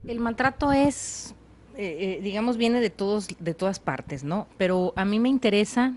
El maltrato es, digamos, viene de todas partes, ¿no? Pero a mí me interesa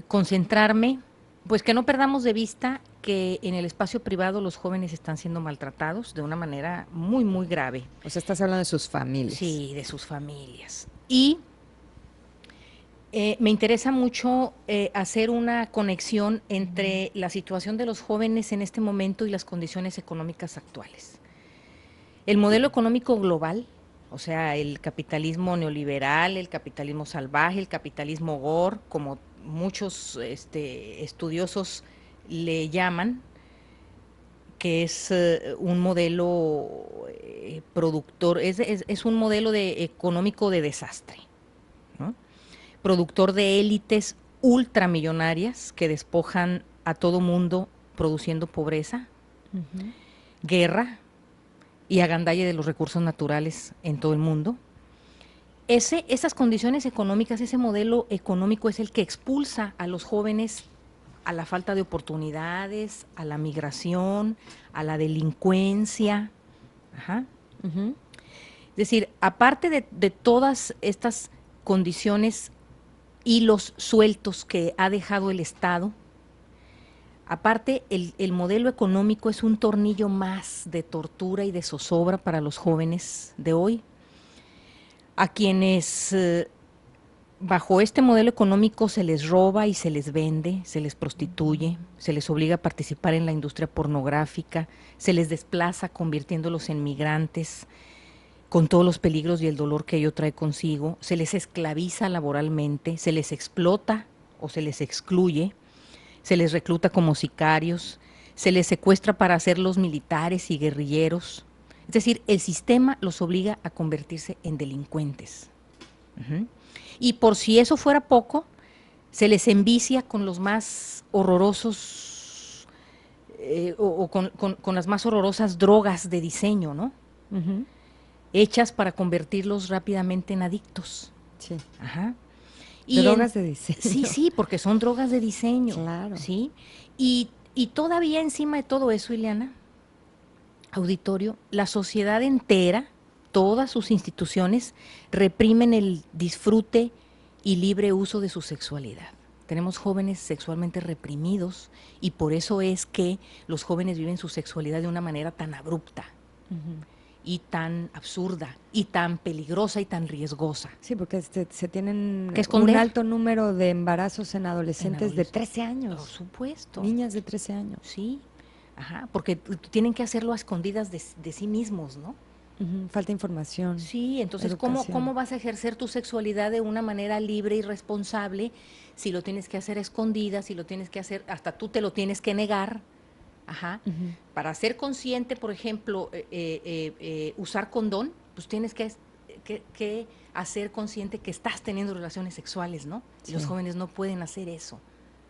concentrarme, pues que no perdamos de vista que en el espacio privado los jóvenes están siendo maltratados de una manera muy, muy grave. O sea, estás hablando de sus familias. Sí, de sus familias. Y me interesa mucho hacer una conexión entre la situación de los jóvenes en este momento y las condiciones económicas actuales. El modelo económico global, o sea, el capitalismo neoliberal, el capitalismo salvaje, el capitalismo gore, como muchos estudiosos le llaman, que es un modelo productor, es un modelo económico de desastre, ¿no? Productor de élites ultramillonarias que despojan a todo mundo produciendo pobreza, guerra y agandalle de los recursos naturales en todo el mundo. Esas condiciones económicas, ese modelo económico es el que expulsa a los jóvenes a la falta de oportunidades, a la migración, a la delincuencia. Ajá. Es decir, aparte de todas estas condiciones, hilos sueltos que ha dejado el Estado, aparte el modelo económico es un tornillo más de tortura y de zozobra para los jóvenes de hoy, a quienes bajo este modelo económico se les roba y se les vende, se les prostituye, se les obliga a participar en la industria pornográfica, se les desplaza convirtiéndolos en migrantes con todos los peligros y el dolor que ello trae consigo, se les esclaviza laboralmente, se les explota o se les excluye, se les recluta como sicarios, se les secuestra para hacerlos militares y guerrilleros. Es decir, el sistema los obliga a convertirse en delincuentes. Y por si eso fuera poco, se les envicia con los más horrorosos o con las más horrorosas drogas de diseño, ¿no? Hechas para convertirlos rápidamente en adictos. Sí. Ajá. Drogas de diseño. Sí, sí, porque son drogas de diseño. Claro. ¿Sí? Y todavía encima de todo eso, Ileana, auditorio, la sociedad entera, todas sus instituciones, reprimen el disfrute y libre uso de su sexualidad. Tenemos jóvenes sexualmente reprimidos y por eso es que los jóvenes viven su sexualidad de una manera tan abrupta y tan absurda y tan peligrosa y tan riesgosa. Sí, porque se tienen ¿Qué un esconder? alto número de embarazos en adolescentes de 13 Por años. supuesto. Niñas de 13 años. Sí, ajá, porque tienen que hacerlo a escondidas de sí mismos, ¿no? Falta información, Sí, entonces, educación. ¿cómo vas a ejercer tu sexualidad de una manera libre y responsable si lo tienes que hacer a escondidas, si lo tienes que hacer, hasta tú te lo tienes que negar? Ajá. Para ser consciente, por ejemplo, usar condón, pues tienes que hacer consciente que estás teniendo relaciones sexuales, ¿no? Y los Sí. jóvenes no pueden hacer eso.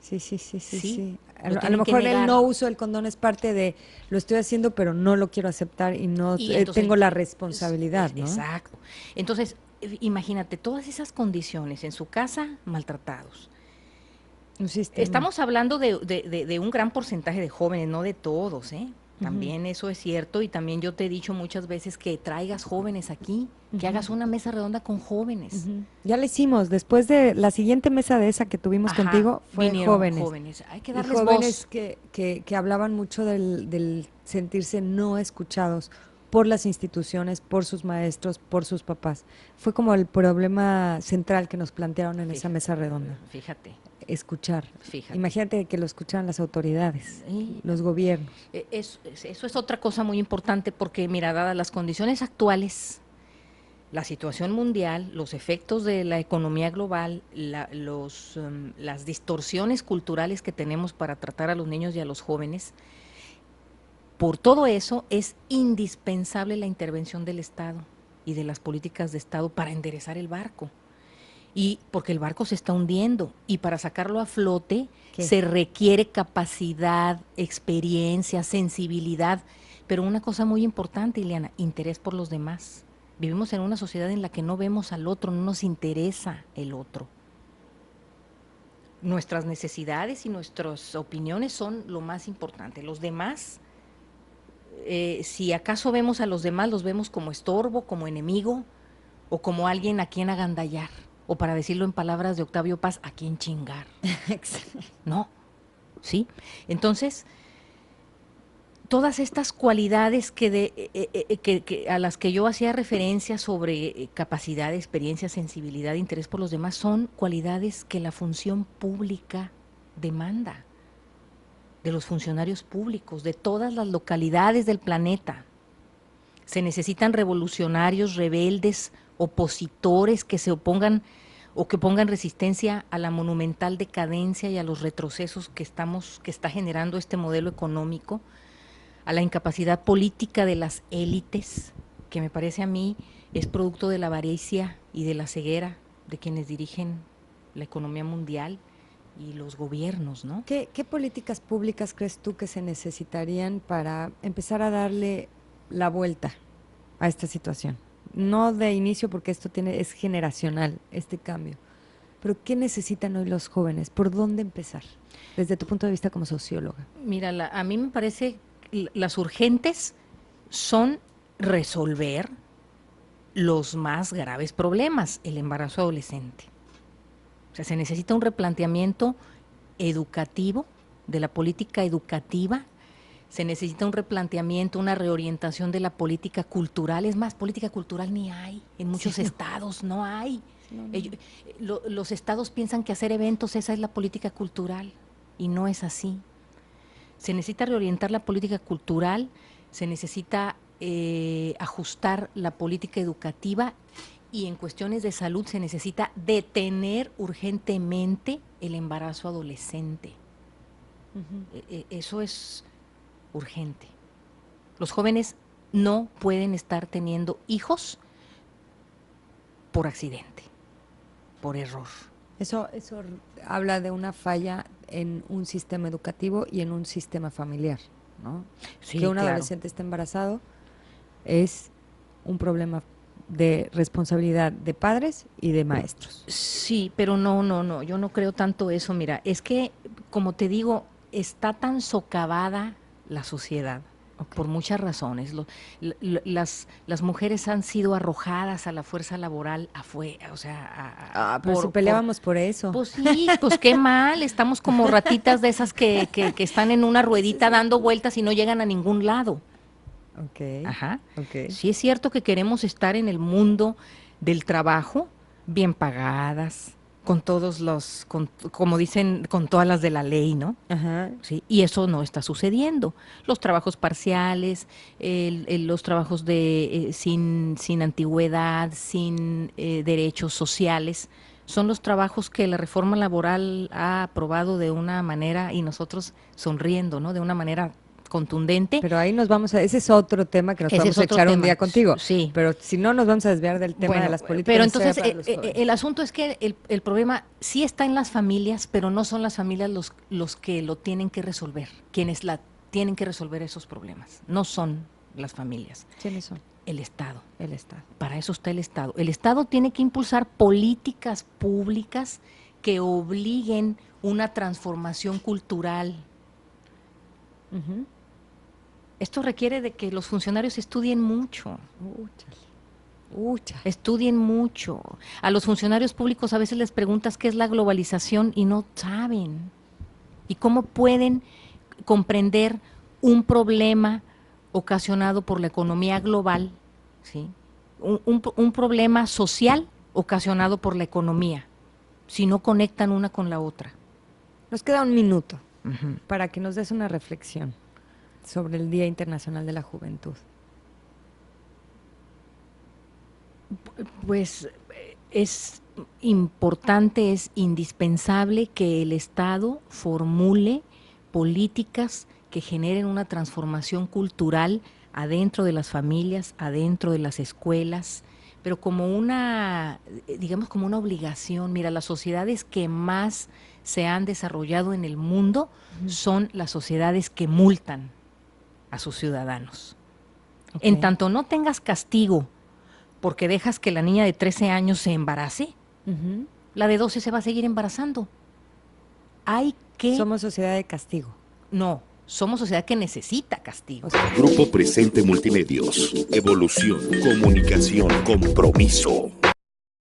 Sí, sí, sí, sí, Sí, sí. lo A lo tienen que mejor el negar. no uso del condón es parte de lo estoy haciendo, pero no lo quiero aceptar y no Y entonces, tengo la responsabilidad, ¿no? exacto. Entonces, imagínate, todas esas condiciones en su casa, maltratados. Un sistema. Estamos hablando de un gran porcentaje de jóvenes, no de todos, ¿eh? También eso es cierto y también yo te he dicho muchas veces que traigas jóvenes aquí, que hagas una mesa redonda con jóvenes. Ya lo hicimos. Después de la siguiente mesa de esa que tuvimos Ajá, contigo, fue vinieron jóvenes. jóvenes. Hay que Y darles jóvenes voz. que hablaban mucho del sentirse no escuchados por las instituciones, por sus maestros, por sus papás. Fue como el problema central que nos plantearon en esa Fíjate, mesa redonda. fíjate, Escuchar. fíjate. Imagínate que lo escucharan las autoridades, los gobiernos. Eso es otra cosa muy importante porque, mira, dadas las condiciones actuales, la situación mundial, los efectos de la economía global, las distorsiones culturales que tenemos para tratar a los niños y a los jóvenes, por todo eso es indispensable la intervención del Estado y de las políticas de Estado para enderezar el barco. Y porque el barco se está hundiendo y para sacarlo a flote ¿Qué? se requiere capacidad, experiencia, sensibilidad, pero una cosa muy importante, Ileana, interés por los demás. Vivimos en una sociedad en la que no vemos al otro, no nos interesa el otro. Nuestras necesidades y nuestras opiniones son lo más importante. Los demás si acaso vemos a los demás, los vemos como estorbo, como enemigo o como alguien a quien agandallar. O para decirlo en palabras de Octavio Paz, a quien chingar. No, ¿sí? Entonces, todas estas cualidades a las que yo hacía referencia sobre capacidad, experiencia, sensibilidad, interés por los demás, son cualidades que la función pública demanda, de los funcionarios públicos, de todas las localidades del planeta. Se necesitan revolucionarios, rebeldes, opositores que se opongan o que pongan resistencia a la monumental decadencia y a los retrocesos que está generando este modelo económico, a la incapacidad política de las élites, que me parece a mí es producto de la avaricia y de la ceguera de quienes dirigen la economía mundial y los gobiernos, ¿no? ¿Qué políticas públicas crees tú que se necesitarían para empezar a darle la vuelta a esta situación? No de inicio, porque es generacional, este cambio. Pero ¿qué necesitan hoy los jóvenes? ¿Por dónde empezar? Desde tu punto de vista como socióloga. Mira, a mí me parece las urgentes son resolver los más graves problemas, el embarazo adolescente. O sea, se necesita un replanteamiento educativo, de la política educativa, se necesita un replanteamiento, una reorientación de la política cultural. Es más, política cultural ni hay, en muchos estados no hay. Los estados piensan que hacer eventos, esa es la política cultural, y no es así. Se necesita reorientar la política cultural, se necesita ajustar la política educativa, y en cuestiones de salud se necesita detener urgentemente el embarazo adolescente. Eso es urgente. Los jóvenes no pueden estar teniendo hijos por accidente, por error. Eso habla de una falla en un sistema educativo y en un sistema familiar, ¿no? Sí, que un claro. adolescente esté embarazado es un problema de responsabilidad de padres y de maestros. Sí, pero no, yo no creo tanto eso. Mira, es que, como te digo, está tan socavada la sociedad, por muchas razones. Las mujeres han sido arrojadas a la fuerza laboral afuera, o sea, pero si peleábamos por eso. Pues sí, pues qué mal, estamos como ratitas de esas que están en una ruedita dando vueltas y no llegan a ningún lado. Ajá. Sí es cierto que queremos estar en el mundo del trabajo, bien pagadas, con todos como dicen, con todas las de la ley, ¿no? Ajá. Sí, y eso no está sucediendo. Los trabajos parciales, los trabajos sin antigüedad, sin derechos sociales, son los trabajos que la reforma laboral ha aprobado de una manera, y nosotros sonriendo, ¿no? De una manera contundente. Pero ahí ese es otro tema que nos vamos a echar un día contigo. Sí. Pero si no, nos vamos a desviar del tema de las políticas. Pero entonces el asunto es que el problema sí está en las familias, pero no son las familias los que lo tienen que resolver, quienes tienen que resolver esos problemas. No son las familias. ¿Quiénes son? El Estado. El Estado. Para eso está el Estado. El Estado tiene que impulsar políticas públicas que obliguen una transformación cultural. Esto requiere de que los funcionarios estudien mucho. Estudien mucho. A los funcionarios públicos a veces les preguntas qué es la globalización y no saben. Y cómo pueden comprender un problema ocasionado por la economía global, ¿sí? Un problema social ocasionado por la economía, si no conectan una con la otra. Nos queda un minuto para que nos des una reflexión sobre el Día Internacional de la Juventud. Pues es importante, es indispensable que el Estado formule políticas que generen una transformación cultural adentro de las familias, adentro de las escuelas, pero como digamos como una obligación. Mira, las sociedades que más se han desarrollado en el mundo son las sociedades que multan a sus ciudadanos. En tanto no tengas castigo porque dejas que la niña de 13 años se embarace, la de 12 se va a seguir embarazando. Somos sociedad de castigo. No, Somos sociedad que necesita castigo. O sea, Grupo Presente Multimedios. Evolución, comunicación, compromiso.